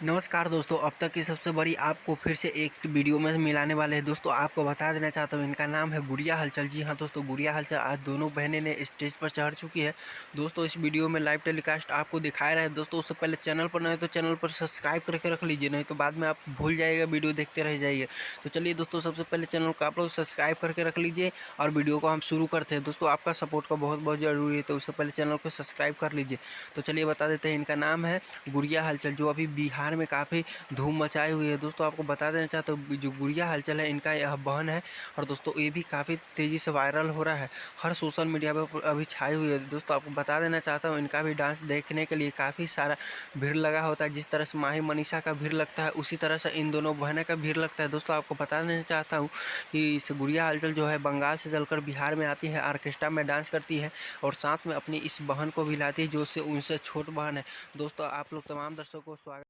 नमस्कार दोस्तों, अब तक की सबसे बड़ी आपको फिर से एक वीडियो में मिलाने वाले हैं। दोस्तों आपको बता देना चाहता हूँ, इनका नाम है गुड़िया हलचल। जी हाँ दोस्तों, गुड़िया हलचल आज दोनों बहनें ने स्टेज पर चढ़ चुकी है। दोस्तों इस वीडियो में लाइव टेलीकास्ट आपको दिखाया रहा है। दोस्तों उससे पहले चैनल पर नए तो चैनल पर सब्सक्राइब करके रख लीजिए, नहीं तो बाद में आप भूल जाइएगा, वीडियो देखते रह जाइए। तो चलिए दोस्तों, सबसे पहले चैनल को आप लोग सब्सक्राइब करके रख लीजिए और वीडियो को हम शुरू करते हैं। दोस्तों आपका सपोर्ट का बहुत बहुत ज़रूरी है, तो उससे पहले चैनल को सब्सक्राइब कर लीजिए। तो चलिए बता देते हैं, इनका नाम है गुड़िया हलचल, जो अभी बिहार में काफ़ी धूम मचाई हुई है। दोस्तों आपको बता देना चाहता हूँ, जो गुड़िया हलचल है इनका यह बहन है, और दोस्तों ये भी काफ़ी तेज़ी से वायरल हो रहा है, हर सोशल मीडिया पर अभी छाई हुई है। दोस्तों आपको बता देना चाहता हूँ, इनका भी डांस देखने के लिए काफ़ी सारा भीड़ लगा होता है। जिस तरह से माही मनीषा का भीड़ लगता है, उसी तरह से इन दोनों बहनें का भीड़ लगता है। दोस्तों आपको बता देना चाहता हूँ कि इस गुड़िया हलचल जो है बंगाल से चलकर बिहार में आती है, ऑर्केस्ट्रा में डांस करती है और साथ में अपनी इस बहन को भी लाती है, जो उससे उनसे छोट बहन है। दोस्तों आप लोग तमाम दर्शकों को स्वागत।